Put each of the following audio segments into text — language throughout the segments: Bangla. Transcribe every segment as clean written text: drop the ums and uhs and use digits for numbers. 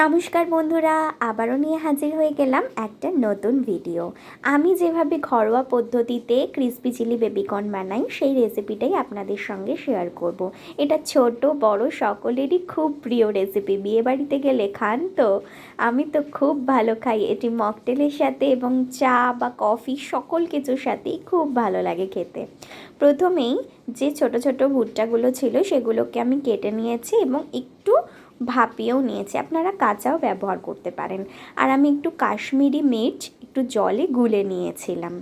নমস্কার বন্ধুরা, আবারও নিয়ে হাজির হয়ে গেলাম একটা নতুন ভিডিও। আমি যেভাবে ঘরোয়া পদ্ধতিতে ক্রিসপি চিলি বেবিকর্ন বানাই সেই রেসিপিটাই আপনাদের সঙ্গে শেয়ার করব। এটা ছোট বড় সকলেরই খুব প্রিয় রেসিপি। বিয়েবাড়িতে গেলে খান তো? আমি তো খুব ভালো খাই। এটি মকটেলের সাথে এবং চা বা কফি সকল কিছুর সাথেই খুব ভালো লাগে খেতে। প্রথমেই যে ছোট ছোট ভুট্টাগুলো ছিল সেগুলোকে আমি কেটে নিয়েছি এবং একটু ভাপিয়েও নিয়েছি। আপনারা কাঁচাও ব্যবহার করতে পারেন। আর আমি একটু কাশ্মীরি মির্চ একটু জলে গুলে নিয়েছিলাম।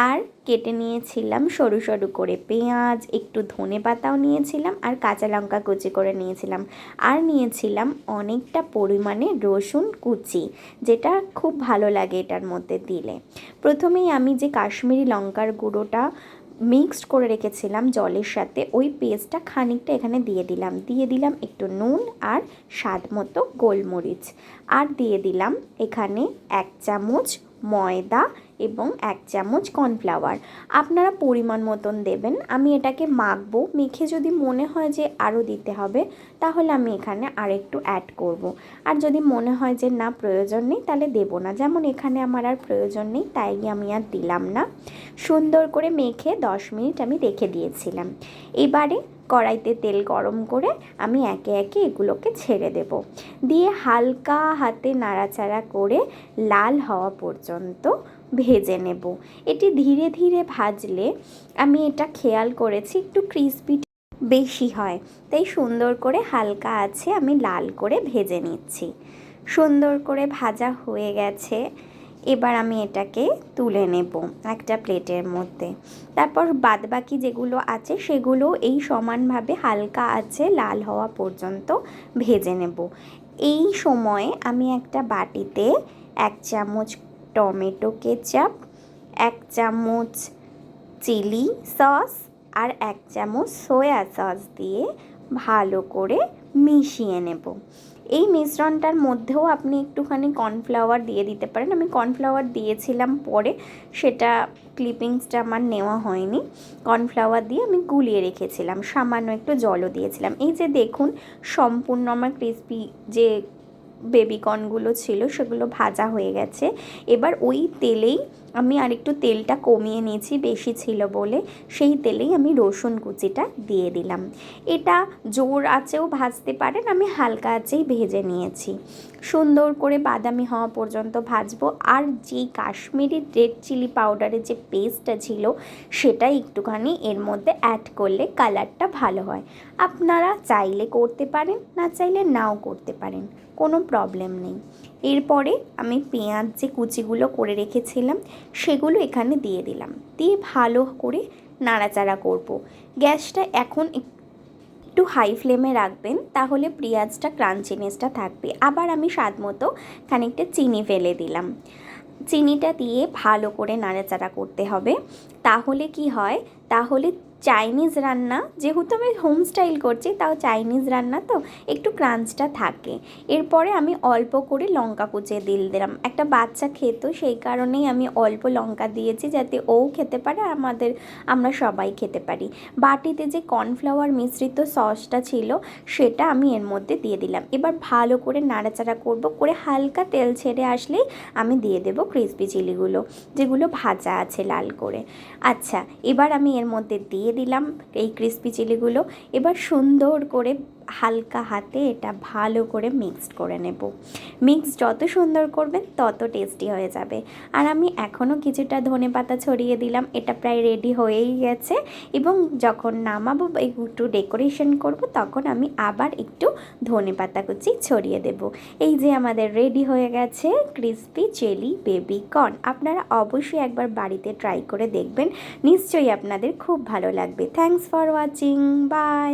আর কেটে নিয়েছিলাম সরু সরু করে পেঁয়াজ, একটু ধনে পাতাও নিয়েছিলাম, আর কাঁচা লঙ্কা কুচি করে নিয়েছিলাম। আর নিয়েছিলাম অনেকটা পরিমাণে রসুন কুচি, যেটা খুব ভালো লাগে এটার মধ্যে দিলে। প্রথমেই আমি যে কাশ্মীরি লঙ্কার গুঁড়োটা মিক্সড করে রেখেছিলাম জলের সাথে, ওই পেস্টটা খানিকটা এখানে দিয়ে দিলাম একটু নুন আর স্বাদ মতো গোলমরিচ, আর দিয়ে দিলাম এখানে 1 চামচ ময়দা এবং 1 চামচ কর্নফ্লাওয়ার। আপনারা পরিমাণ মতন দেবেন। আমি এটাকে মাখবো, মেখে যদি মনে হয় যে আরও দিতে হবে তাহলে আমি এখানে আরেকটু অ্যাড করব। আর যদি মনে হয় যে না প্রয়োজন নেই তাহলে দেবো না, যেমন এখানে আমার আর প্রয়োজন নেই তাই আমি আর দিলাম না। সুন্দর করে মেখে 10 মিনিট আমি রেখে দিয়েছিলাম। এবারে কড়াইতে তেল গরম করে আমি একে একে এগুলোকে ছেড়ে দেব, দিয়ে হালকা হাতে নাড়াচাড়া করে লাল হওয়া পর্যন্ত ভেজে নেব। এটি ধীরে ধীরে ভাজলে আমি এটা খেয়াল করেছি একটু ক্রিসপি বেশি হয়, তাই সুন্দর করে হালকা আছে আমি লাল করে ভেজে নিচ্ছি। সুন্দর করে ভাজা হয়ে গেছে। এবার আমি এটাকে তুলে নেব একটা প্লেটের মধ্যে। তারপর বাদবাকি যেগুলো আছে সেগুলো এই সমানভাবে হালকা আছে লাল হওয়া পর্যন্ত ভেজে নেব। এই সময়ে আমি একটা বাটিতে 1 চামচ টমেটো কেচাপ, 1 চামচ চিলি সস আর 1 চামচ সয়া সস দিয়ে ভালো করে মিশিয়ে নেব। এই মিশ্রণটার মধ্যেও আপনি একটুখানি কর্নফ্লাওয়ার দিয়ে দিতে পারেন। আমি কর্নফ্লাওয়ার দিয়েছিলাম পরে, সেটা ক্লিপিংসটা আমার নেওয়া হয়নি। কর্নফ্লাওয়ার দিয়ে আমি গুলিয়ে রেখেছিলাম, সামান্য একটু জলও দিয়েছিলাম। এই যে দেখুন সম্পূর্ণ আমার ক্রিসপি যে বেবিকর্নগুলো ছিল সেগুলো ভাজা হয়ে গেছে। এবার ওই তেলেই আমি আরেকটু তেলটা কমিয়ে নিয়েছি, বেশি ছিল বলে, সেই তেলেই আমি রসুন কুচিটা দিয়ে দিলাম। এটা জোর আঁচেও ভাজতে পারেন, আমি হালকা আঁচেই ভেজে নিয়েছি। সুন্দর করে বাদামি হওয়া পর্যন্ত ভাজবো। আর যেই কাশ্মীরি রেড চিলি পাউডারের যে পেস্টটা ছিল সেটা একটুখানি এর মধ্যে অ্যাড করলে কালারটা ভালো হয়। আপনারা চাইলে করতে পারেন, না চাইলে নাও করতে পারেন, কোনো প্রবলেম নেই। এরপরে আমি পেঁয়াজ যে কুচিগুলো করে রেখেছিলাম সেগুলো এখানে দিয়ে দিলাম, দিয়ে ভালো করে নাড়াচাড়া করব। গ্যাসটা এখন একটু হাই ফ্লেমে রাখবেন, তাহলে পেঁয়াজটা ক্রাঞ্চিনেসটা থাকবে। আবার আমি স্বাদ মতো খানিকটা চিনি ফেলে দিলাম। চিনিটা দিয়ে ভালো করে নাড়াচাড়া করতে হবে। তাহলে কি হয়, তাহলে চাইনিজ রান্না, যেহেতু আমি হোম স্টাইল করছি তাও চাইনিজ রান্না তো একটু ক্রাঞ্চটা থাকে। এরপরে আমি অল্প করে লঙ্কা কুচিয়ে দিয়ে দিলাম। একটা বাচ্চা খেত, সেই কারণেই আমি অল্প লঙ্কা দিয়েছি, যাতে ও খেতে পারে আর আমরা সবাই খেতে পারি। বাটিতে যে কর্নফ্লাওয়ার মিশ্রিত সসটা ছিল সেটা আমি এর মধ্যে দিয়ে দিলাম। এবার ভালো করে নাড়াচাড়া করব, করে হালকা তেল ছেড়ে আসলেই আমি দিয়ে দেবো ক্রিসপি চিলিগুলো, যেগুলো ভাজা আছে লাল করে। আচ্ছা, এবার আমি এর মধ্যে দিয়ে দিলাম এই ক্রিসপি চিলিগুলো। এবার সুন্দর করে হালকা হাতে এটা ভালো করে মিক্সড করে নেব। মিক্স যত সুন্দর করবেন তত টেস্টি হয়ে যাবে। আর আমি এখনও কিছুটা ধনেপাতা ছড়িয়ে দিলাম। এটা প্রায় রেডি হয়েই গেছে, এবং যখন নামাবো একটু ডেকোরেশন করব তখন আমি আবার একটু ধনেপাতা কুচি ছড়িয়ে দেব। এই যে আমাদের রেডি হয়ে গেছে ক্রিসপি চিলি বেবিকর্ন। আপনারা অবশ্যই একবার বাড়িতে ট্রাই করে দেখবেন, নিশ্চয়ই আপনাদের খুব ভালো লাগবে। Thanks for watching, by.